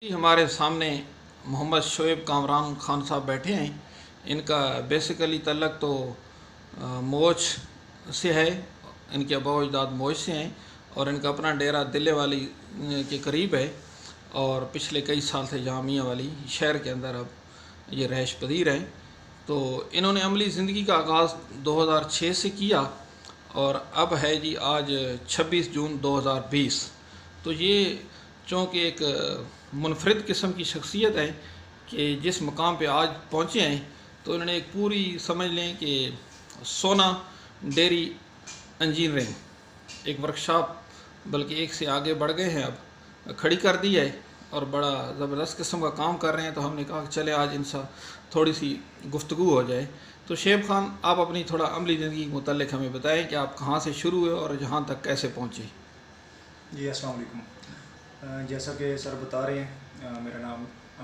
हमारे सामने मोहम्मद शोएब कामरान खान साहब बैठे हैं। इनका बेसिकली तल्लक तो मोच से है, इनके अबा अजदाद मोच से हैं और इनका अपना डेरा दिल्ले वाली के करीब है और पिछले कई साल से जामिया वाली शहर के अंदर अब ये रहायश पजीर हैं। तो इन्होंने अमली ज़िंदगी का आगाज़ 2006 से किया और अब है जी आज 26 जून 2020। तो ये चूँकि एक मुनफरिद किस्म की शख्सियत है कि जिस मकाम पे आज पहुँचे हैं, तो उन्होंने एक पूरी समझ लें कि सोना डेयरी इंजीनियरिंग एक वर्कशॉप बल्कि एक से आगे बढ़ गए हैं, अब खड़ी कर दी है और बड़ा ज़बरदस्त किस्म का काम कर रहे हैं। तो हमने कहा कि चले आज इनसे थोड़ी सी गुफ्तगू हो जाए। तो शेब खान, आप अपनी थोड़ा अमली ज़िंदगी के मुतल्लिक़ हमें बताएं कि आप कहाँ से शुरू हुए और जहाँ तक कैसे पहुँचे। जी अस्सलाम वालेकुम। जैसा कि सर बता रहे हैं, मेरा नाम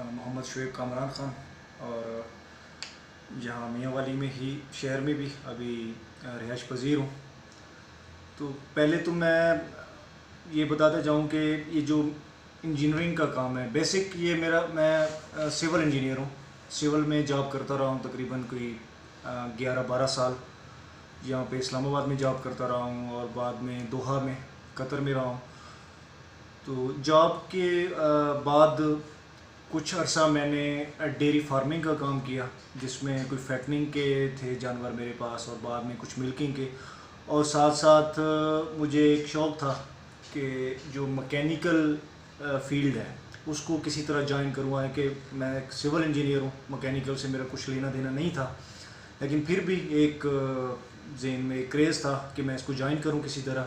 मोहम्मद शोएब कामरान ख़ान और यहाँ मियाँ वाली में ही शहर में भी अभी रिहाइश पज़ीर हूँ। तो पहले तो मैं ये बताता जाऊँ कि ये जो इंजीनियरिंग का काम है, बेसिक ये मैं सिविल इंजीनियर हूँ। सिविल में जॉब करता रहा हूँ तकरीबन कोई 11-12 साल। यहाँ पे इस्लामाबाद में जॉब करता रहा हूँ और बाद में दोहा में कतर में रहा हूँ। तो जॉब के बाद कुछ अर्सा मैंने डेयरी फार्मिंग का काम किया, जिसमें कोई फैटनिंग के थे जानवर मेरे पास और बाद में कुछ मिल्किंग के। और साथ साथ मुझे एक शौक़ था कि जो मैकेनिकल फील्ड है उसको किसी तरह ज्वाइन करूँ। है कि मैं एक सिविल इंजीनियर हूँ, मैकेनिकल से मेरा कुछ लेना देना नहीं था, लेकिन फिर भी एक ज़हन में क्रेज़ था कि मैं इसको ज्वाइन करूँ किसी तरह।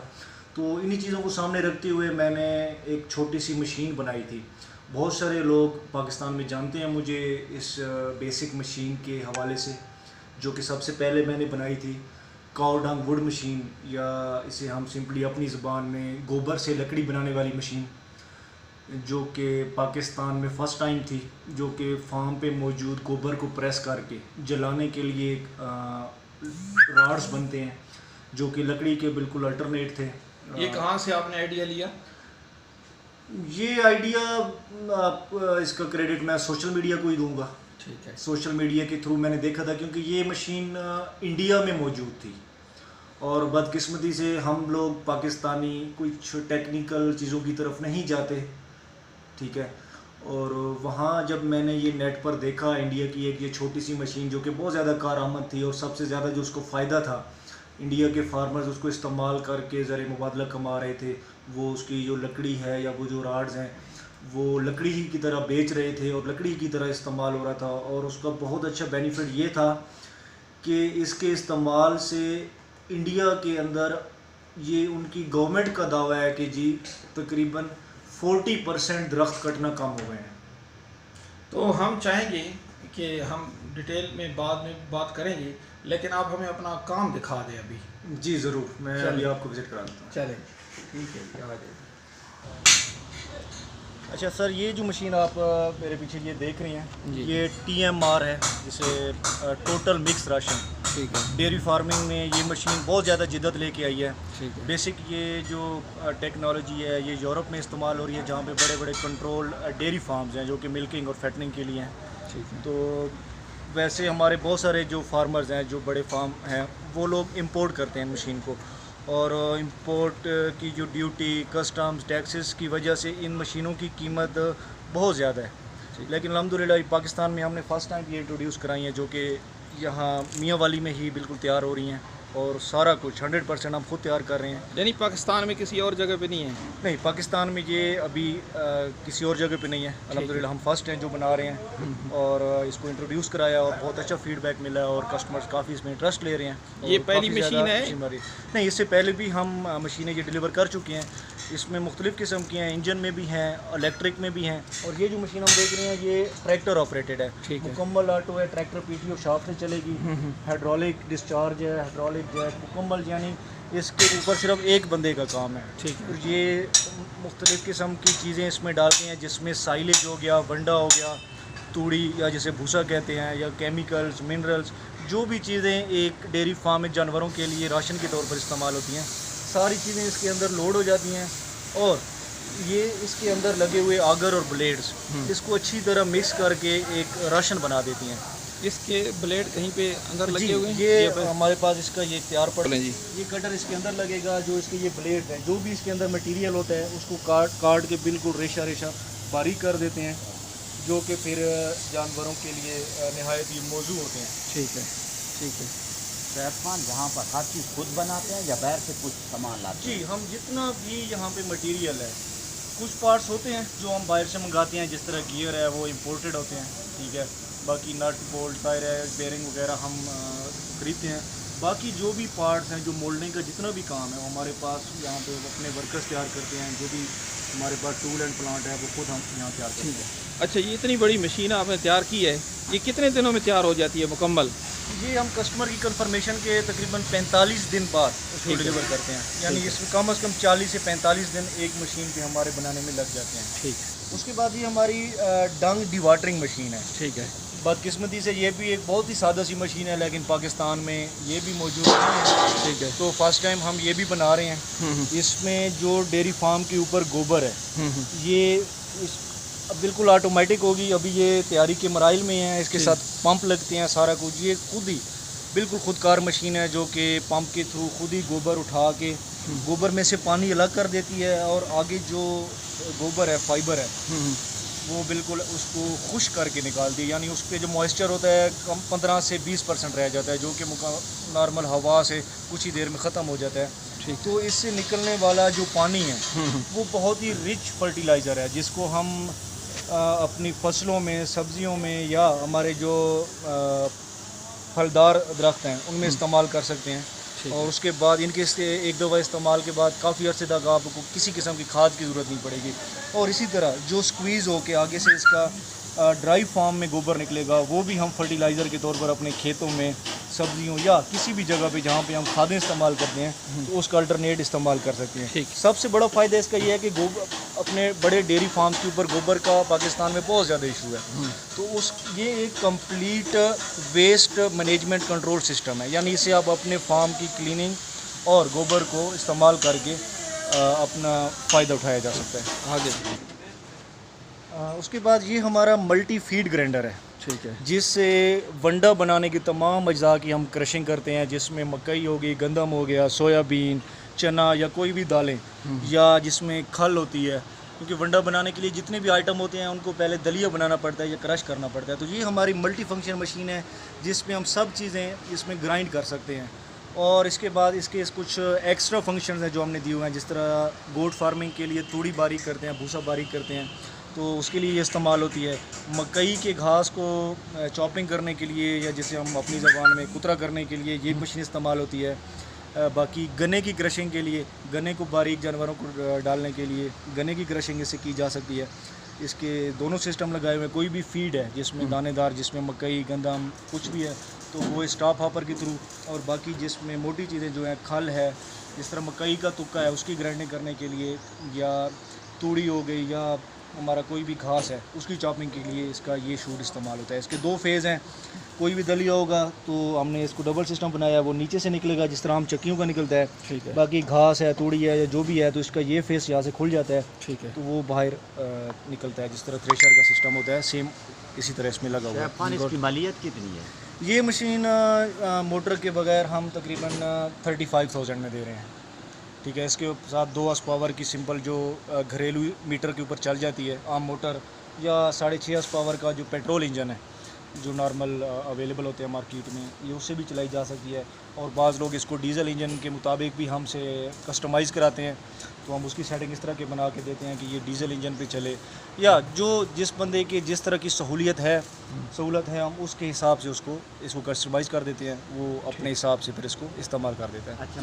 तो इन्हीं चीज़ों को सामने रखते हुए मैंने एक छोटी सी मशीन बनाई थी। बहुत सारे लोग पाकिस्तान में जानते हैं मुझे इस बेसिक मशीन के हवाले से, जो कि सबसे पहले मैंने बनाई थी काऊ डंग वुड मशीन, या इसे हम सिंपली अपनी ज़बान में गोबर से लकड़ी बनाने वाली मशीन, जो कि पाकिस्तान में फ़र्स्ट टाइम थी, जो कि फार्म पे मौजूद गोबर को प्रेस करके जलाने के लिए राड्स बनते हैं जो कि लकड़ी के बिल्कुल अल्टरनेट थे। ये कहाँ से आपने आइडिया लिया? ये आइडिया आप इसका क्रेडिट मैं सोशल मीडिया को ही दूंगा। ठीक है। सोशल मीडिया के थ्रू मैंने देखा था, क्योंकि ये मशीन इंडिया में मौजूद थी और बदकिस्मती से हम लोग पाकिस्तानी कुछ टेक्निकल चीज़ों की तरफ नहीं जाते, ठीक है। और वहाँ जब मैंने ये नेट पर देखा इंडिया की एक ये छोटी सी मशीन जो कि बहुत ज़्यादा कारआमद थी और सबसे ज़्यादा जो उसको फ़ायदा था, इंडिया के फार्मर्स उसको इस्तेमाल करके ज़र मुबादला कमा रहे थे। वो उसकी जो लकड़ी है या वो जो राड्स हैं वो लकड़ी ही की तरह बेच रहे थे और लकड़ी की तरह इस्तेमाल हो रहा था। और उसका बहुत अच्छा बेनिफिट ये था कि इसके इस्तेमाल से इंडिया के अंदर ये उनकी गवर्नमेंट का दावा है कि जी तकरीबन 40% दरख्त कटना कम हो गए हैं। तो हम चाहेंगे कि हम डिटेल में बाद में बात करेंगे, लेकिन आप हमें अपना काम दिखा दें अभी। जी ज़रूर, मैं अभी आपको विज़िट करा देता हूँ। चलें, ठीक है जी, आ जाइए। अच्छा सर, ये जो मशीन आप मेरे पीछे ये देख रही हैं, जी। ये TMR है, जिसे टोटल मिक्स राशन। ठीक है। डेयरी फार्मिंग में ये मशीन बहुत ज़्यादा जिद्दत लेके आई है। ठीक है। बेसिक ये जो टेक्नोलॉजी है ये यूरोप में इस्तेमाल हो रही है, जहाँ पे बड़े बड़े कंट्रोल डेयरी फार्म्स हैं जो कि मिल्किंग और फैटनिंग के लिए हैं। ठीक है। तो वैसे हमारे बहुत सारे जो फार्मर्स हैं, जो बड़े फार्म हैं, वो लोग इंपोर्ट करते हैं मशीन को, और इंपोर्ट की जो ड्यूटी, कस्टम्स, टैक्सेस की वजह से इन मशीनों की कीमत बहुत ज़्यादा है। लेकिन अल्हम्दुलिल्लाह पाकिस्तान में हमने फ़र्स्ट टाइम ये इंट्रोड्यूस कराई हैं, जो कि यहाँ मियाँ वाली में ही बिल्कुल तैयार हो रही हैं और सारा कुछ 100% हम खुद तैयार कर रहे हैं। यानी पाकिस्तान में किसी और जगह पे नहीं है? नहीं, पाकिस्तान में ये अभी किसी और जगह पे नहीं है। अल्हम्दुलिल्लाह हम फर्स्ट हैं जो बना रहे हैं और इसको इंट्रोड्यूस कराया और बहुत अच्छा फीडबैक मिला है और कस्टमर्स काफ़ी इसमें इंटरेस्ट ले रहे हैं। ये पहली मशीन है? नहीं, इससे पहले भी हम मशीनें ये डिलीवर कर चुके हैं। इसमें मुख्तलिफ़ किस्म की हैं, इंजन में भी हैं, इलेक्ट्रिक में भी हैं। और ये जो मशीन हम देख रहे हैं ये ट्रैक्टर ऑपरेटेड है। ठीक है। मुकम्मल ऑटो है, ट्रैक्टर PTO शाफ्ट से चलेगी, हाइड्रोलिक डिस्चार्ज है, हाइड्रोलिक जैक मुकम्मल, यानी इसके ऊपर सिर्फ एक बंदे का काम है। ठीक है। ये मुख्तलिफ़ किस्म की चीज़ें इसमें डालते हैं, जिसमें साइलेज हो गया, वंडा हो गया, तूड़ी या जिसे भूसा कहते हैं, या केमिकल्स, मिनरल्स, जो भी चीज़ें एक डेयरी फार्म में जानवरों के लिए राशन के तौर पर इस्तेमाल होती हैं, सारी चीज़ें इसके अंदर लोड हो जाती हैं। और ये इसके अंदर लगे हुए आगर और ब्लेड्स इसको अच्छी तरह मिक्स करके एक राशन बना देती हैं। इसके ब्लेड कहीं पे अंदर लगे जी, हुए हैं? ये हमारे पास इसका ये तैयार पड़ बोलें जी। ये कटर इसके अंदर लगेगा, जो इसके ये ब्लेड है, जो भी इसके अंदर मटेरियल होता है उसको काट के बिल्कुल रेशा रेशा बारीक कर देते हैं, जो कि फिर जानवरों के लिए नहायत ही मौजू होते हैं। ठीक है, ठीक है। इरफान यहाँ पर हर चीज़ खुद बनाते हैं या बाहर से कुछ सामान लाते जी, हम जितना भी यहाँ पे मटेरियल है, कुछ पार्ट्स होते हैं जो हम बाहर से मंगाते हैं, जिस तरह गियर है वो इम्पोर्टेड होते हैं, ठीक है। बाकी नट बोल्ट टायर है, बेयरिंग वगैरह हम खरीदते हैं। बाकी जो भी पार्ट्स हैं, जो मोल्डिंग का जितना भी काम है वो हमारे पास यहाँ पे अपने वर्कर्स तैयार करते हैं। जो भी हमारे पास टूल एंड प्लांट है वो खुद हम यहाँ तैयार करते हैं। अच्छा, ये इतनी बड़ी मशीन आपने तैयार की है, ये कितने दिनों में तैयार हो जाती है मुकम्मल? ये हम कस्टमर की कंफर्मेशन के तकरीबन 45 दिन बाद उसको डिलीवर करते हैं, यानी इसमें कम से कम 40 से 45 दिन एक मशीन पे हमारे बनाने में लग जाते हैं। ठीक, उसके बाद ये हमारी डंग डिवाटरिंग मशीन है। ठीक है। बदकिस्मती से ये भी एक बहुत ही सादा सी मशीन है, लेकिन पाकिस्तान में ये भी मौजूद नहीं है। ठीक है। तो फर्स्ट टाइम हम ये भी बना रहे हैं। इसमें जो डेयरी फार्म के ऊपर गोबर है, ये बिल्कुल ऑटोमेटिक होगी। अभी ये तैयारी के मराइल में है, इसके साथ पंप लगते हैं, सारा कुछ ये खुद ही बिल्कुल खुदकार मशीन है, जो कि पंप के थ्रू खुद ही गोबर उठा के गोबर में से पानी अलग कर देती है, और आगे जो गोबर है, फाइबर है, वो बिल्कुल उसको खुश करके निकालती है। यानी उस पर जो मॉइस्चर होता है कम 15 से 20% रह जाता है, जो कि नॉर्मल हवा से कुछ ही देर में ख़त्म हो जाता है। ठीक। तो इससे निकलने वाला जो पानी है वो बहुत ही रिच फर्टिलाइज़र है, जिसको हम अपनी फसलों में, सब्जियों में, या हमारे जो फलदार दरख्त हैं उनमें इस्तेमाल कर सकते हैं। और उसके बाद इनके एक दफ़ा इस्तेमाल के बाद काफ़ी अर्से तक आपको किसी किस्म की खाद की ज़रूरत नहीं पड़ेगी। और इसी तरह जो स्क्वीज़ हो के आगे से इसका ड्राई फार्म में गोबर निकलेगा, वो भी हम फर्टिलाइज़र के तौर पर अपने खेतों में, सब्जियों या किसी भी जगह पे जहाँ पे हम खादें इस्तेमाल करते हैं, तो उसका अल्टरनेट इस्तेमाल कर सकते हैं। ठीक। सबसे बड़ा फ़ायदा इसका ये है कि अपने बड़े डेयरी फार्म के ऊपर गोबर का पाकिस्तान में बहुत ज़्यादा इशू है। तो ये एक complete waste management control system है, यानी इसे आप अपने फार्म की क्लीनिंग और गोबर को इस्तेमाल करके अपना फ़ायदा उठाया जा सकता है। आगे उसके बाद ये हमारा मल्टी फीड ग्राइंडर है। ठीक है। जिससे वंडा बनाने की तमाम अज्जा की हम क्रशिंग करते हैं, जिसमें मकई हो गई, गंदम हो गया, सोयाबीन, चना या कोई भी दालें, या जिसमें खल होती है, क्योंकि वंडा बनाने के लिए जितने भी आइटम होते हैं उनको पहले दलिया बनाना पड़ता है या क्रश करना पड़ता है। तो ये हमारी मल्टी फंक्शन मशीन है, जिसमें हम सब चीज़ें इसमें ग्राइंड कर सकते हैं। और इसके बाद इसके कुछ एक्स्ट्रा फंक्शंस हैं जो हमने दिए हुए हैं, जिस तरह गोट फार्मिंग के लिए तूड़ी बारीक करते हैं, भूसा बारीक करते हैं, तो उसके लिए ये इस्तेमाल होती है। मकई के घास को चॉपिंग करने के लिए, या जिसे हम अपनी ज़बान में कुतरा करने के लिए, ये मशीन इस्तेमाल होती है। बाकी गन्ने की क्रशिंग के लिए, गन्ने को बारीक जानवरों को डालने के लिए गन्ने की क्रशिंग इससे की जा सकती है। इसके दोनों सिस्टम लगाए हुए, कोई भी फीड है जिसमें दानेदार, जिसमें मकई, गंदम कुछ भी है, तो वो स्टॉप हॉपर के थ्रू, और बाकी जिसमें मोटी चीज़ें जो हैं, खल है, जिस तरह मकई का तुक्का है, उसकी ग्राइंडिंग करने के लिए, या तूड़ी हो गई, या हमारा कोई भी घास है उसकी चॉपिंग के लिए इसका ये शूट इस्तेमाल होता है। इसके 2 फेज़ हैं। कोई भी दलिया होगा तो हमने इसको डबल सिस्टम बनाया है, वो नीचे से निकलेगा जिस तरह हम चक्कियों का निकलता है। ठीक है। बाकी घास है, तूड़ी है, या जो भी है, तो इसका ये फेस यहाँ से खुल जाता है। ठीक है। तो वो बाहर निकलता है, जिस तरह थ्रेशर का सिस्टम होता है, सेम इसी तरह इसमें लगा हुआ इरफान, है। इसकी मालियत कितनी है? ये मशीन मोटर के बगैर हम तकरीबन 35,000 में दे रहे हैं। ठीक है। इसके साथ 2 हॉर्स पावर की सिंपल जो घरेलू मीटर के ऊपर चल जाती है आम मोटर, या 6.5 हॉर्स पावर का जो पेट्रोल इंजन है, जो नॉर्मल अवेलेबल होते हैं मार्केट में, ये उससे भी चलाई जा सकती है। और बाज़ लोग इसको डीजल इंजन के मुताबिक भी हमसे कस्टमाइज़ कराते हैं, तो हम उसकी सेटिंग इस तरह के बना के देते हैं कि ये डीजल इंजन पे चले, या जो जिस बंदे की जिस तरह की सहूलत है हम उसके हिसाब से इसको कस्टमाइज़ कर देते हैं, वो अपने हिसाब से फिर इसको इस्तेमाल कर देता है। अच्छा,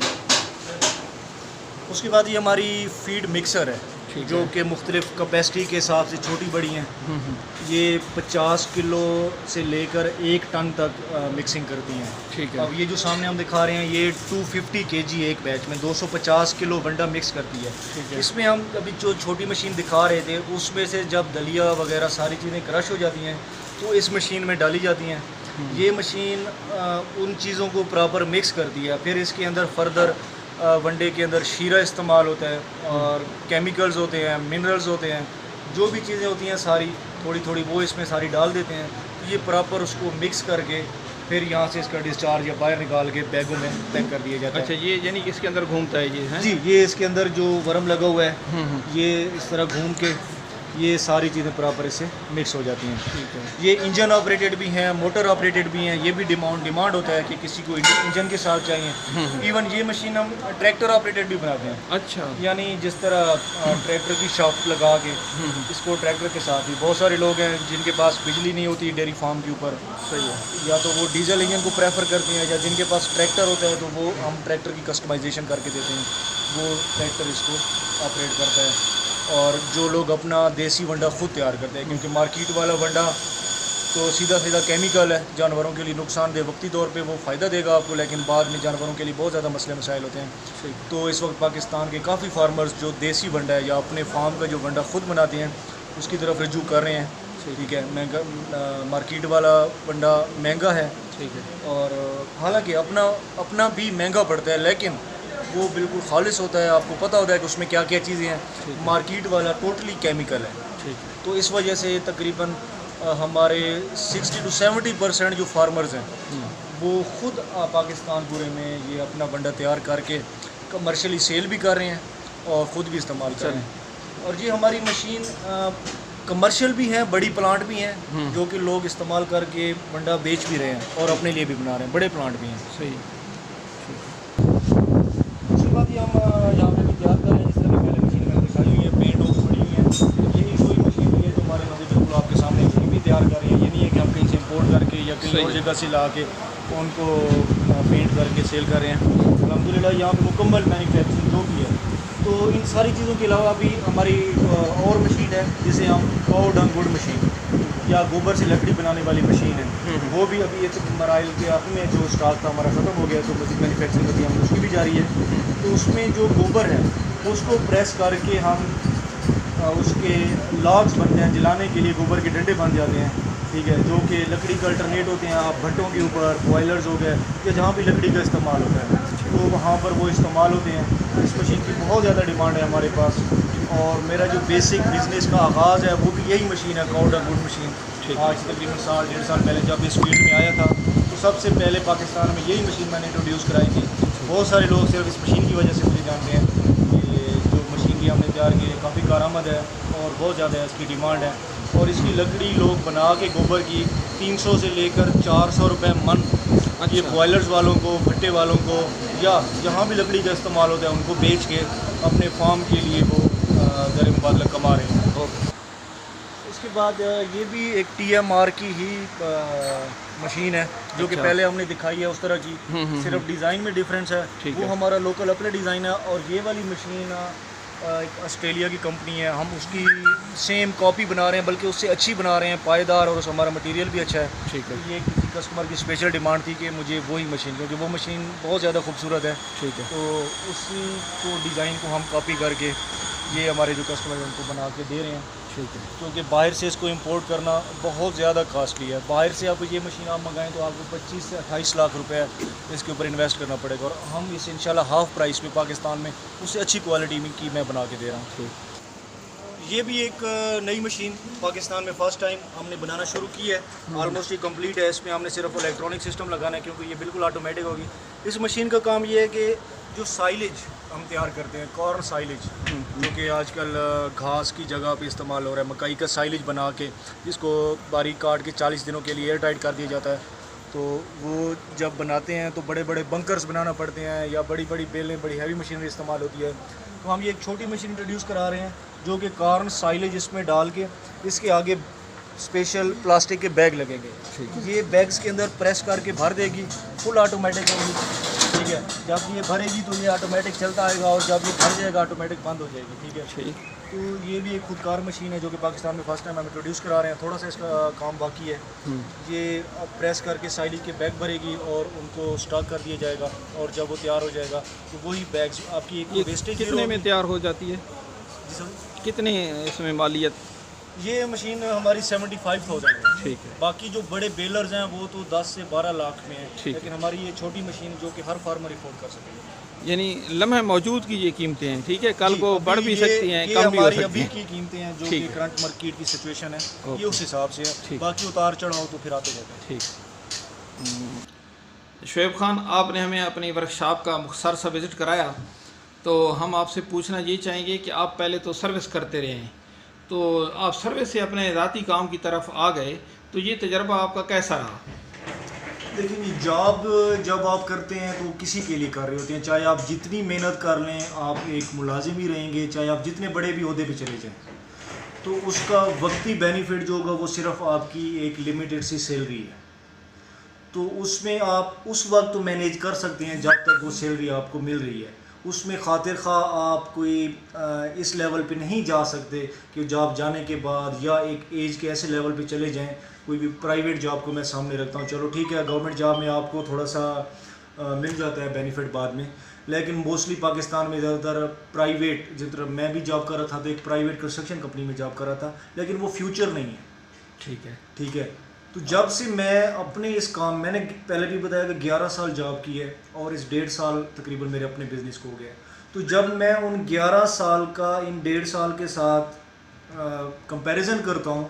उसके बाद ये हमारी फीड मिक्सर है, जो कि मुख्तलिफ़ कैपेसिटी के हिसाब से छोटी बड़ी हैं। ये 50 किलो से लेकर 1 टन तक मिक्सिंग करती हैं। ठीक है। अब ये जो सामने हम दिखा रहे हैं, ये 250 kg एक बैच में 250 किलो वंडा मिक्स करती है। ठीक है। इसमें हम अभी जो छोटी मशीन दिखा रहे थे, उसमें से जब दलिया वगैरह सारी चीज़ें क्रश हो जाती हैं तो इस मशीन में डाली जाती हैं। ये मशीन उन चीज़ों को प्रॉपर मिक्स करती है, फिर इसके अंदर फर्दर वनडे के अंदर शीरा इस्तेमाल होता है और केमिकल्स होते हैं, मिनरल्स होते हैं, जो भी चीज़ें होती हैं सारी थोड़ी थोड़ी वो इसमें सारी डाल देते हैं। तो ये प्रॉपर उसको मिक्स करके फिर यहाँ से इसका डिस्चार्ज या बाहर निकाल के बैगों में पैक कर दिया जाता है। अच्छा, ये यानी कि इसके अंदर घूमता है ये है जी, ये इसके अंदर जो वर्म लगा हुआ है ये इस तरह घूम के ये सारी चीज़ें प्रॉपर इससे मिक्स हो जाती हैं। ठीक है। ये इंजन ऑपरेटेड भी हैं, मोटर ऑपरेटेड भी हैं। ये भी डिमांड होता है कि किसी को इंजन के साथ चाहिए। इवन ये मशीन हम ट्रैक्टर ऑपरेटेड भी बनाते हैं। अच्छा, यानी जिस तरह ट्रैक्टर की शाफ्ट लगा के इसको ट्रैक्टर के साथ भी बहुत सारे लोग हैं जिनके पास बिजली नहीं होती डेयरी फार्म के ऊपर, सही है। या तो वो डीजल इंजन को प्रेफर करते हैं, या जिनके पास ट्रैक्टर होता है तो वो हम ट्रैक्टर की कस्टमाइजेशन करके देते हैं, वो ट्रैक्टर इसको ऑपरेट करता है। और जो लोग अपना देसी वंडा खुद तैयार करते हैं, क्योंकि मार्केट वाला वंडा तो सीधा सीधा केमिकल है, जानवरों के लिए नुकसानदेह। वक्ती तौर पे वो फ़ायदा देगा आपको, लेकिन बाद में जानवरों के लिए बहुत ज़्यादा मसले मसाइल होते हैं। तो इस वक्त पाकिस्तान के काफ़ी फार्मर्स जो देसी वंडा है या अपने फार्म का जो वंडा खुद बनाते हैं उसकी तरफ रजू कर रहे हैं। ठीक है, महंगा मार्केट वाला वंडा महंगा है, ठीक है। और हालांकि अपना भी महंगा पड़ता है, लेकिन वो बिल्कुल खालिस होता है। आपको पता होता है कि उसमें क्या क्या चीज़ें हैं। मार्केट वाला टोटली केमिकल है। ठीक है। तो इस वजह से तकरीबन हमारे 60 to 70% जो फार्मर्स हैं वो खुद पाकिस्तान पूरे में ये अपना वंडा तैयार करके कमर्शियली सेल भी कर रहे हैं और ख़ुद भी इस्तेमाल कर रहे हैं। और ये हमारी मशीन कमर्शियल भी है, बड़ी प्लांट भी हैं जो कि लोग इस्तेमाल करके वंडा बेच भी रहे हैं और अपने लिए भी बना रहे हैं, बड़े प्लांट भी हैं। सही। उसके बाद ये हम यहाँ पे भी तैयार कर रहे हैं, जिस तरह की पहले मशीन मैंने दिखाई हुई है, पेंट हो पड़ी हुई है। यही कोई मशीन भी है जो हमारे नदी बिल्कुल आपके सामने ये भी तैयार कर रहे हैं। ये नहीं है कि हम कहीं से इम्पोर्ट करके या कहीं और जगह से ला के उनको पेंट करके सेल कर रहे हैं। अल्हम्दुलिल्लाह यहाँ पे मुकम्मल मैन्युफैक्चरिंग जो भी है। तो इन सारी चीज़ों के अलावा भी हमारी और मशीन है जिसे हम काऊ डंग वुड मशीन या गोबर से लकड़ी बनाने वाली मशीन है, वो भी अभी एक मराइल के आखिर में जो स्टॉक था हमारा ख़त्म हो गया, तो मजीद मैन्युफैक्चरिंग अभी हम उसकी भी जारी है। तो उसमें जो गोबर है उसको प्रेस करके हम उसके लॉग्स बनते हैं, जलाने के लिए गोबर के डंडे बन जाते हैं। ठीक है, जो कि लकड़ी का अल्टरनेट होते हैं। आप भट्टों के ऊपर बॉयलर्स हो गए या जहाँ भी लकड़ी का इस्तेमाल होता है तो वहाँ पर वो इस्तेमाल होते हैं। इस मशीन की बहुत ज़्यादा डिमांड है हमारे पास, और मेरा जो बेसिक बिज़नेस का आगाज़ है वो भी यही मशीन है, काऊ डंग वुड मशीन। आज तकरीबन 1.5 साल पहले जब इस फील्ड में आया था तो सबसे पहले पाकिस्तान में यही मशीन मैंने इंट्रोड्यूस कराई थी। बहुत सारे लोग सिर्फ इस मशीन की वजह से मुझे जानते हैं कि जो मशीन की हमने तैयार की है काफ़ी कारआमद है और बहुत ज़्यादा इसकी डिमांड है। और इसकी लकड़ी लोग बना के गोबर की 300 से लेकर 400 रुपये मन, ये बॉयलर्स वालों को, भट्टे वालों को, या जहाँ भी लकड़ी का इस्तेमाल होता है उनको बेच के अपने फार्म के लिए वो ज़र मुबादला कमा रहे हैं। उसके बाद ये भी एक TMR की ही मशीन है जो कि पहले हमने दिखाई है उस तरह की, सिर्फ डिज़ाइन में डिफरेंस है। वो हमारा लोकल अपना डिज़ाइन है, और ये वाली मशीन एक ऑस्ट्रेलिया की कंपनी है। हम उसकी सेम कॉपी बना रहे हैं, बल्कि उससे अच्छी बना रहे हैं, पायदार, और हमारा मटेरियल भी अच्छा है। ठीक है। ये किसी कस्टमर की स्पेशल डिमांड थी कि मुझे वही मशीन, क्योंकि वो मशीन बहुत ज़्यादा खूबसूरत है। ठीक है। तो उसी को डिज़ाइन को हम कॉपी करके ये हमारे जो कस्टमर हैं उनको बना के दे रहे हैं। ठीक है। क्योंकि बाहर से इसको इंपोर्ट करना बहुत ज़्यादा कॉस्टली है। बाहर से आपको ये मशीन आप मंगाएं तो आपको 25 से 28 लाख रुपए इसके ऊपर इन्वेस्ट करना पड़ेगा, और हम इसे इंशाल्लाह हाफ़ प्राइस में पाकिस्तान में उससे अच्छी क्वालिटी में की मैं बना के दे रहा हूँ। ये भी एक नई मशीन पाकिस्तान में फ़र्स्ट टाइम हमने बनाना शुरू की है। ऑलमोस्ट ये कंप्लीट है। इसमें हमने सिर्फ इलेक्ट्रॉनिक सिस्टम लगाना है, क्योंकि ये बिल्कुल ऑटोमेटिक होगी। इस मशीन का काम ये है कि जो साइलेज हम तैयार करते हैं, कॉर्न साइलेज, जो कि आजकल घास की जगह पे इस्तेमाल हो रहा है, मकई का साइलेज बना के जिसको बारीक काट के 40 दिनों के लिए एयर टाइट कर दिया जाता है। तो वो जब बनाते हैं तो बड़े बड़े बंकर्स बनाना पड़ते हैं, या बड़ी बड़ी बेलें, बड़ी हैवी मशीनरी इस्तेमाल होती है। तो हम ये एक छोटी मशीन इंट्रोड्यूस करा रहे हैं जो कि कॉर्न साइलेज इसमें डाल के इसके आगे स्पेशल प्लास्टिक के बैग लगेंगे। ये बैग्स के अंदर प्रेस करके भर देगी, फुल ऑटोमेटिक होगी। ठीक है, जब ये भरेगी तो ये ऑटोमेटिक चलता आएगा, और जब ये भर जाएगा ऑटोमेटिक बंद हो जाएगी। ठीक है। तो ये भी एक खुदकार मशीन है जो कि पाकिस्तान में फ़र्स्ट टाइम हम इंट्रोड्यूस करा रहे हैं। थोड़ा सा इसका काम बाकी है। ये प्रेस करके साइलेज के बैग भरेगी और उनको स्टॉक कर दिया जाएगा, और जब वो तैयार हो जाएगा तो वही बैग्स आपकी एक वेस्टेज कितने में तैयार हो जाती है? जी सर, कितने इसमें मालियत? ये मशीन हमारी 75,000 है। ठीक है। बाकी जो बड़े बेलर्स हैं वो तो 10 से 12 लाख में है, ठीक लेकिन हमारी ये छोटी मशीन जो कि हर फार्मर अफोर्ड कर सके। यानी लम्हे मौजूद की ये कीमतें हैं, ठीक है, कल जी, को बढ़ अभी भी ये- सकती हैं, ये कम भी हो हमारी सकती अभी हैं। की कीमतें हैं जो ठीक कि है। करंट मार्केट की सिचुएशन है, ओके। ये उस हिसाब से है। ठीक। बाकी उतार चढ़ाव तो फिर आते रहते हैं। ठीक। शुएब खान, आपने हमें अपनी वर्कशॉप का मुख्तसर सा विज़िट कराया, तो हम आपसे पूछना ये चाहेंगे कि आप पहले तो सर्विस करते रहे हैं, तो आप सर्विस से अपने ज़ाती काम की तरफ आ गए, तो ये तजर्बा आपका कैसा रहा? देखिए जी, जॉब जब आप करते हैं तो किसी के लिए कर रहे होते हैं, चाहे आप जितनी मेहनत कर लें, आप एक मुलाजिम ही रहेंगे, चाहे आप जितने बड़े भी ओहदे पे चले जाएं, तो उसका वक्ती बेनिफिट जो होगा वो सिर्फ आपकी एक लिमिटेड सी सैलरी है। तो उसमें आप उस वक्त तो मैनेज कर सकते हैं जब तक वो सैलरी आपको मिल रही है। उसमें खातिर खा आप कोई इस लेवल पे नहीं जा सकते कि जॉब जाने के बाद या एक एज के ऐसे लेवल पे चले जाएं। कोई भी प्राइवेट जॉब को मैं सामने रखता हूँ, चलो ठीक है, गवर्नमेंट जॉब में आपको थोड़ा सा मिल जाता है बेनिफिट बाद में, लेकिन मोस्टली पाकिस्तान में ज़्यादातर प्राइवेट, जिस तरह मैं भी जॉब कर रहा था तो एक प्राइवेट कंस्ट्रक्शन कंपनी में जॉब कर रहा था, लेकिन वो फ्यूचर नहीं है। ठीक है। ठीक है, तो जब से मैं अपने इस काम, मैंने पहले भी बताया कि 11 साल जॉब की है और इस 1.5 साल तकरीबन मेरे अपने बिज़नेस को हो गया। तो जब मैं उन 11 साल का इन 1.5 साल के साथ कंपैरिजन करता हूँ,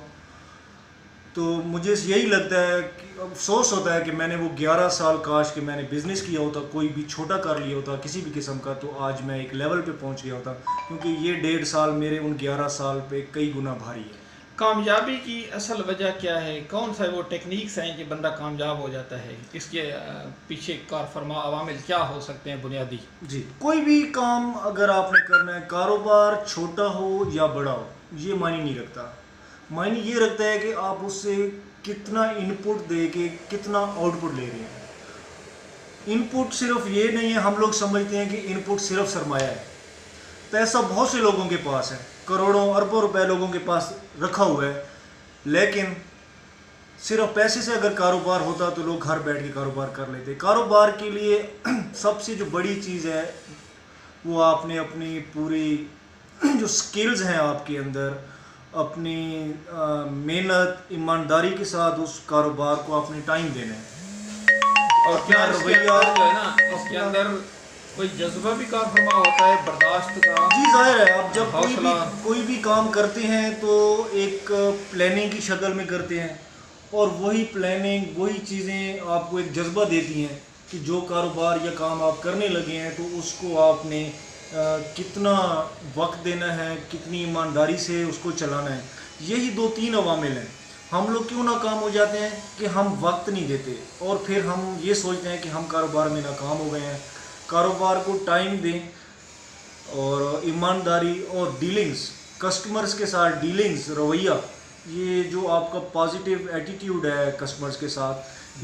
तो मुझे यही लगता है कि अफसोस होता है कि मैंने वो 11 साल काश कि मैंने बिज़नेस किया होता, कोई भी छोटा कर लिया होता किसी भी किस्म का, तो आज मैं एक लेवल पे पहुँच गया होता, क्योंकि ये 1.5 साल मेरे उन 11 साल पे कई गुना भारी है। कामयाबी की असल वजह क्या है? कौन सा वो टेक्निक्स हैं कि बंदा कामयाब हो जाता है? इसके पीछे कार फरमा अवामिल क्या हो सकते हैं बुनियादी? जी, कोई भी काम अगर आपने करना है, कारोबार छोटा हो या बड़ा हो, ये मायने नहीं रखता। मायने ये रखता है कि आप उससे कितना इनपुट दे के कितना आउटपुट ले रहे हैं। इनपुट सिर्फ ये नहीं है, हम लोग समझते हैं कि इनपुट सिर्फ सरमाया है। पैसा बहुत से लोगों के पास है, करोड़ों अरबों रुपए लोगों के पास रखा हुआ है, लेकिन सिर्फ पैसे से अगर कारोबार होता तो लोग घर बैठ के कारोबार कर लेते। कारोबार के लिए सबसे जो बड़ी चीज़ है वो आपने अपनी पूरी जो स्किल्स हैं आपके अंदर, अपनी मेहनत ईमानदारी के साथ उस कारोबार को अपने टाइम देना है। और क्या रवैया जो है ना, इसके अंदर कोई जज्बा भी कार फरमा होता है, बर्दाश्त का? जी, जाहिर है, आप जब हौसला। कोई भी काम करते हैं तो एक प्लानिंग की शक्ल में करते हैं, और वही प्लानिंग वही चीज़ें आपको एक जज्बा देती हैं कि जो कारोबार या काम आप करने लगे हैं तो उसको आपने कितना वक्त देना है, कितनी ईमानदारी से उसको चलाना है। यही 2-3 अवामिल हैं। हम लोग क्यों नाकाम हो जाते हैं कि हम वक्त नहीं देते, और फिर हम ये सोचते हैं कि हम कारोबार में नाकाम हो गए हैं। कारोबार को टाइम दें, और ईमानदारी और डीलिंग्स, कस्टमर्स के साथ डीलिंग्स, रवैया, ये जो आपका पॉजिटिव एटीट्यूड है कस्टमर्स के साथ,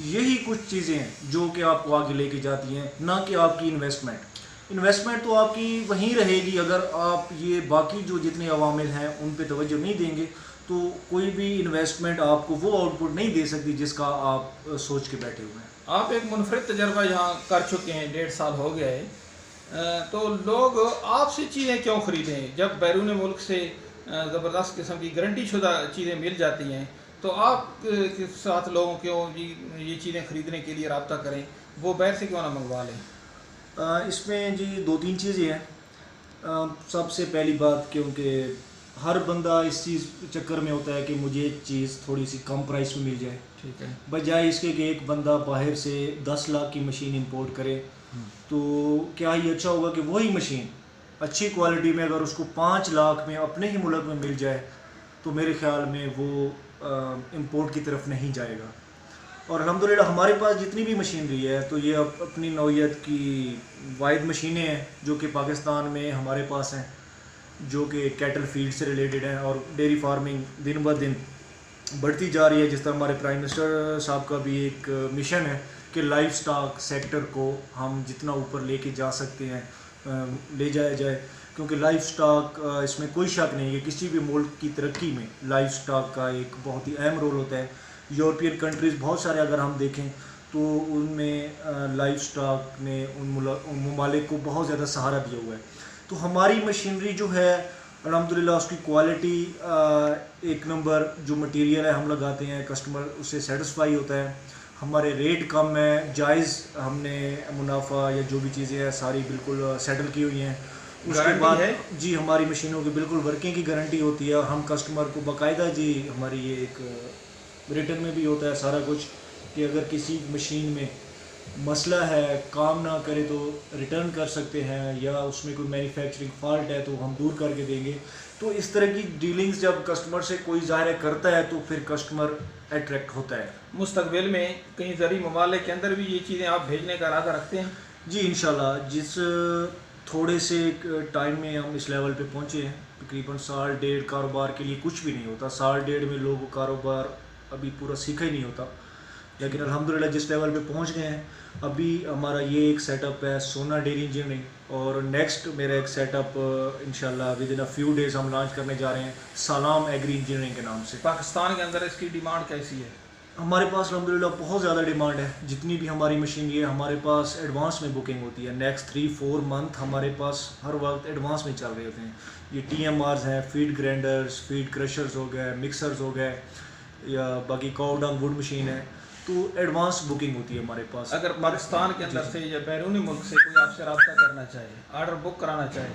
यही कुछ चीज़ें हैं जो कि आपको आगे लेके जाती हैं, ना कि आपकी इन्वेस्टमेंट। इन्वेस्टमेंट तो आपकी वहीं रहेगी, अगर आप ये बाकी जो जितने अवामिल हैं उन पे तवज्जो नहीं देंगे तो कोई भी इन्वेस्टमेंट आपको वो आउटपुट नहीं दे सकती जिसका आप सोच के बैठे हुए हैं। आप एक मुनफरिद तजर्बा यहाँ कर चुके हैं, 1.5 साल हो गया है, तो लोग आपसे चीज़ें क्यों ख़रीदें? जब बैरून मुल्क से ज़बरदस्त किस्म की गारंटी शुदा चीज़ें मिल जाती हैं, तो आप के साथ लोगों क्यों ये चीज़ें ख़रीदने के लिए रब्ता करें, वो बैर से क्यों ना मंगवा लें? इसमें जी 2-3 चीज़ें हैं। सबसे पहली बात, क्योंकि हर बंदा इस चीज़ चक्कर में होता है कि मुझे एक चीज़ थोड़ी सी कम प्राइस में मिल जाए, ठीक है, बजाय इसके कि एक बंदा बाहर से 10 लाख की मशीन इंपोर्ट करे। तो क्या ही अच्छा होगा कि वही मशीन अच्छी क्वालिटी में अगर उसको 5 लाख में अपने ही मुल्क में मिल जाए, तो मेरे ख़्याल में वो इंपोर्ट की तरफ नहीं जाएगा। और अल्हम्दुलिल्लाह हमारे पास जितनी भी मशीनरी है, तो ये अपनी नौइयत की वाहिद मशीनें हैं जो कि पाकिस्तान में हमारे पास हैं, जो कि कैटल फीड से रिलेटेड हैं, और डेयरी फार्मिंग दिन ब दिन बढ़ती जा रही है। जिस तरह हमारे प्राइम मिनिस्टर साहब का भी एक मिशन है कि लाइफ स्टॉक सेक्टर को हम जितना ऊपर लेके जा सकते हैं ले जाया जाए, क्योंकि लाइफ स्टॉक, इसमें कोई शक नहीं है, किसी भी मुल्क की तरक्की में लाइफ स्टॉक का एक बहुत ही अहम रोल होता है। यूरोपियन कंट्रीज़ बहुत सारे अगर हम देखें तो उनमें लाइफ स्टॉक ने उन ममालिक को बहुत ज़्यादा सहारा दिया हुआ है। तो हमारी मशीनरी जो है अल्हम्दुलिल्लाह उसकी क्वालिटी एक नंबर, जो मटेरियल है हम लगाते हैं कस्टमर उससे सेटिस्फाई होता है। हमारे रेट कम है, जायज़ हमने मुनाफा या जो भी चीज़ें हैं सारी बिल्कुल सेटल की हुई हैं। उसके गारंटी बाद है? जी हमारी मशीनों की बिल्कुल वर्किंग की गारंटी होती है, और हम कस्टमर को बाकायदा जी हमारी ये एक रिटर्न में भी होता है सारा कुछ कि अगर किसी मशीन में मसला है, काम ना करे तो रिटर्न कर सकते हैं, या उसमें कोई मैन्युफैक्चरिंग फॉल्ट है तो हम दूर करके देंगे। तो इस तरह की डीलिंग्स जब कस्टमर से कोई ज़ाहिर करता है तो फिर कस्टमर अट्रैक्ट होता है। मुस्तकबिल में कहीं ज़री ममालिक के अंदर भी ये चीज़ें आप भेजने का इरादा रखते हैं? जी इंशाल्लाह, जिस थोड़े से टाइम में हम इस लेवल पे पहुँचे हैं, तकरीबन साल डेढ़ कारोबार के लिए कुछ भी नहीं होता, साल डेढ़ में लोगों को कारोबार अभी पूरा सीखा ही नहीं होता, लेकिन अल्हम्दुलिल्लाह जिस लेवल पे पहुँच गए हैं, अभी हमारा ये एक सेटअप है सोना डेयरी इंजीनियरिंग, और नेक्स्ट मेरा एक सेटअप इंशाल्लाह with in a few days हम लॉन्च करने जा रहे हैं सलाम एग्री इंजीनियरिंग के नाम से। पाकिस्तान के अंदर इसकी डिमांड कैसी है? हमारे पास अल्हम्दुलिल्लाह बहुत ज़्यादा डिमांड है, जितनी भी हमारी मशीनरी है हमारे पास एडवांस में बुकिंग होती है। नेक्स्ट 3-4 मंथ हमारे पास हर वक्त एडवांस में चल रहे होते हैं। ये TMRs हैं, फीड ग्राइंडर्स, फीड क्रशर्स हो गए, मिक्सर्स हो गए, या बाकी काउ डंग वुड मशीन है, तो एडवांस बुकिंग होती है हमारे पास। अगर पाकिस्तान के अंदर से या बैरूनी मुल्क से कोई आपसे रब्ता करना चाहे, ऑर्डर बुक कराना चाहे,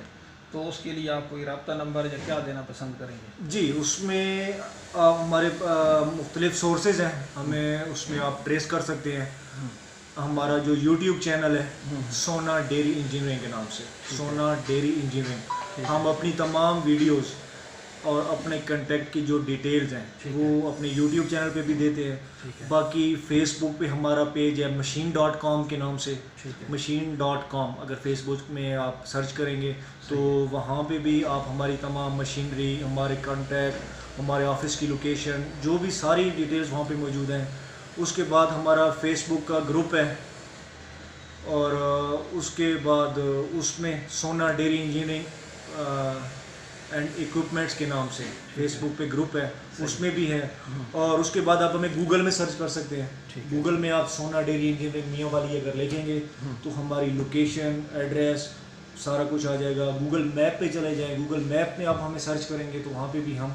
तो उसके लिए आप कोई रब्ता नंबर या क्या देना पसंद करेंगे? जी उसमें हमारे मुख्तलिफ सोर्सेज हैं, हमें उसमें आप ट्रेस कर सकते हैं। हमारा जो YouTube चैनल है सोना डेयरी इंजीनियरिंग के नाम से, सोना डेयरी इंजीनियरिंग, हम अपनी तमाम वीडियोस और अपने कंटेक्ट की जो डिटेल्स हैं वो अपने YouTube चैनल पे भी देते हैं। बाकी फेसबुक पे हमारा पेज है machine.com के नाम से, machine.com, अगर फेसबुक में आप सर्च करेंगे तो वहाँ पे भी आप हमारी तमाम मशीनरी, हमारे कॉन्टैक्ट, हमारे ऑफिस की लोकेशन, जो भी सारी डिटेल्स वहाँ पे मौजूद हैं। उसके बाद हमारा फेसबुक का ग्रुप है, और उसके बाद उसमें सोना डेयरी इंजीनियरिंग एंड इक्विपमेंट्स के नाम से फेसबुक पे ग्रुप है, उसमें भी है। और उसके बाद आप हमें गूगल में सर्च कर सकते हैं। गूगल में आप सोना डेयरी इंजीनियरिंग मियाँ वाली अगर लिखेंगे तो हमारी लोकेशन, एड्रेस, सारा कुछ आ जाएगा। गूगल मैप पे चले जाएँ, गूगल मैप में आप हमें सर्च करेंगे तो वहाँ पे भी हम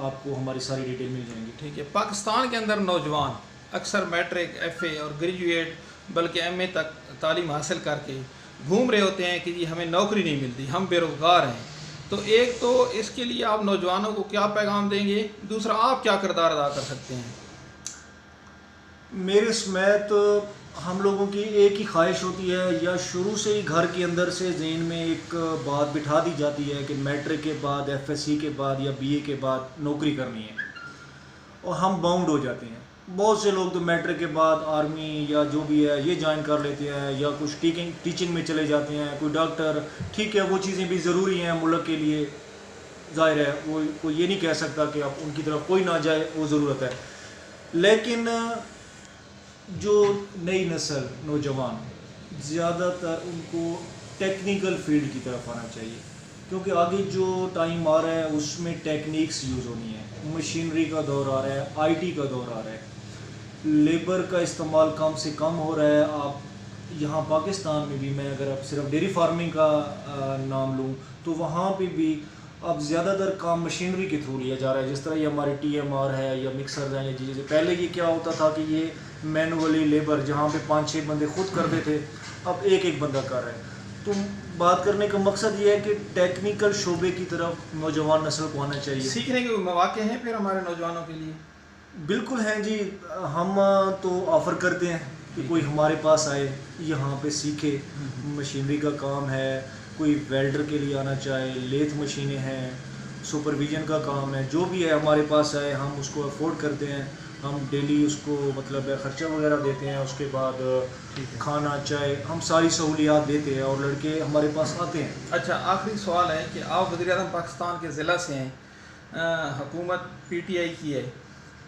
आपको हमारी सारी डिटेल मिल जाएंगी। ठीक है। पाकिस्तान के अंदर नौजवान अक्सर मैट्रिक, FA और ग्रेजुएट बल्कि MA तक तालीम हासिल करके घूम रहे होते हैं कि जी हमें नौकरी नहीं मिलती, हम बेरोज़गार हैं। तो एक तो इसके लिए आप नौजवानों को क्या पैगाम देंगे, दूसरा आप क्या किरदार अदा कर सकते हैं? मेरे समेत हम लोगों की एक ही ख्वाहिश होती है, या शुरू से ही घर के अंदर से ज़हन में एक बात बिठा दी जाती है कि मैट्रिक के बाद, FSC के बाद या BA के बाद नौकरी करनी है, और हम बाउंड हो जाते हैं। बहुत से लोग तो मैट्रिक के बाद आर्मी या जो भी है ये ज्वाइन कर लेते हैं, या कुछ टीचिंग में चले जाते हैं, कोई डॉक्टर। ठीक है, वो चीज़ें भी ज़रूरी हैं मुल्क के लिए, ज़ाहिर है वो कोई ये नहीं कह सकता कि आप उनकी तरफ कोई ना जाए, वो ज़रूरत है। लेकिन जो नई नस्ल नौजवान, ज़्यादातर उनको टेक्निकल फील्ड की तरफ आना चाहिए, क्योंकि आगे जो टाइम आ रहा है उसमें टेक्निक्स यूज़ होनी है, मशीनरी का दौर आ रहा है, IT का दौर आ रहा है, लेबर का इस्तेमाल कम से कम हो रहा है। आप यहाँ पाकिस्तान में भी, मैं अगर आप सिर्फ डेयरी फार्मिंग का नाम लूँ तो वहाँ पे भी अब ज़्यादातर काम मशीनरी के थ्रू लिया जा रहा है। जिस तरह ये हमारे TMR है या मिक्सर हैं या चीज़ें, पहले ये क्या होता था कि ये मैनुअली लेबर जहाँ पे 5-6 बंदे खुद करते थे, अब एक बंदा कर रहा है। तो बात करने का मकसद ये है कि टेक्निकल शोबे की तरफ नौजवान नस्ल को आना चाहिए। सीखने के मौके हैं फिर हमारे नौजवानों के लिए? बिल्कुल हैं जी, हम तो ऑफ़र करते हैं कि कोई हमारे पास आए, यहाँ पे सीखे। मशीनरी का काम है, कोई वेल्डर के लिए आना चाहे, लेथ मशीनें हैं, सुपरविज़न का काम है, जो भी है हमारे पास आए, हम उसको अफोर्ड करते हैं। हम डेली उसको मतलब ख़र्चा वगैरह देते हैं, उसके बाद खाना, चाय, हम सारी सहूलियात देते हैं और लड़के हमारे पास आते हैं। अच्छा, आखिरी सवाल है कि आप वज़ीर-ए-आज़म पाकिस्तान के ज़िला से हैं, हुकूमत PTI की है,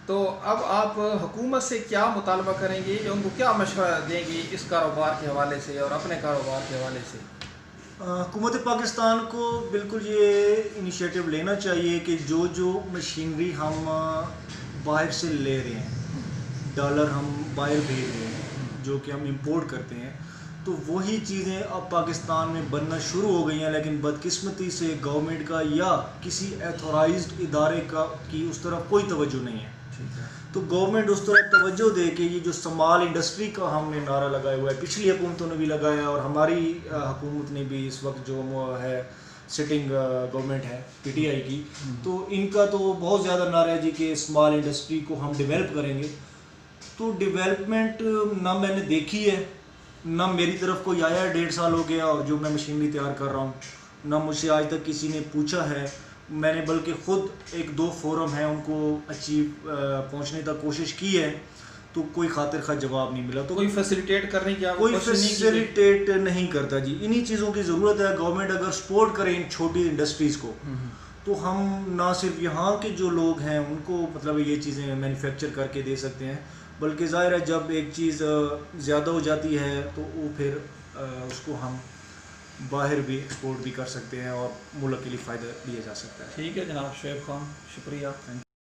तो अब आप हुकूमत से क्या मुतालबा करेंगे या उनको क्या मशवरा देंगे इस कारोबार के हवाले से और अपने कारोबार के हवाले से? हुकूमत पाकिस्तान को बिल्कुल ये इनिशिएटिव लेना चाहिए कि जो मशीनरी हम बाहर से ले रहे हैं, डॉलर हम बाहर भेज रहे हैं, जो कि हम इंपोर्ट करते हैं, तो वही चीज़ें अब पाकिस्तान में बनना शुरू हो गई हैं। लेकिन बदकिस्मती से गवर्नमेंट का या किसी एथोराइज्ड इदारे का की उस तरफ कोई तवज्जो नहीं है। तो गवर्नमेंट उस तरफ तवज्जो दे के ये जो स्मॉल इंडस्ट्री का हमने नारा लगाया हुआ है, पिछली हुकूमतों ने भी लगाया और हमारी हुकूमत ने भी, इस वक्त जो है सिटिंग गवर्नमेंट है पीटीआई की, तो इनका तो बहुत ज़्यादा नारा है जी कि स्मॉल इंडस्ट्री को हम डेवलप करेंगे। तो डेवलपमेंट ना मैंने देखी है, ना मेरी तरफ कोई आया, 1.5 साल हो गया और जो मैं मशीनरी तैयार कर रहा हूँ, ना मुझसे आज तक किसी ने पूछा है। मैंने बल्कि ख़ुद 1-2 फोरम हैं उनको अचीव पहुँचने तक कोशिश की है, तो कोई खातिर खा जवाब नहीं मिला। तो कोई फैसिलिटेट करने की कोई फैसिलिटेट नहीं करता जी। इन्हीं चीज़ों की ज़रूरत है। गवर्नमेंट अगर सपोर्ट करे इन छोटी इंडस्ट्रीज़ को, तो हम ना सिर्फ यहाँ के जो लोग हैं उनको मतलब ये चीज़ें मैन्युफैक्चर करके दे सकते हैं, बल्कि ज़ाहिर है जब एक चीज़ ज़्यादा हो जाती है तो वो फिर उसको हम बाहर भी एक्सपोर्ट भी कर सकते हैं और मुल्क के लिए फ़ायदा लिया जा सकता है। ठीक है जनाब शोएब खान, शुक्रिया।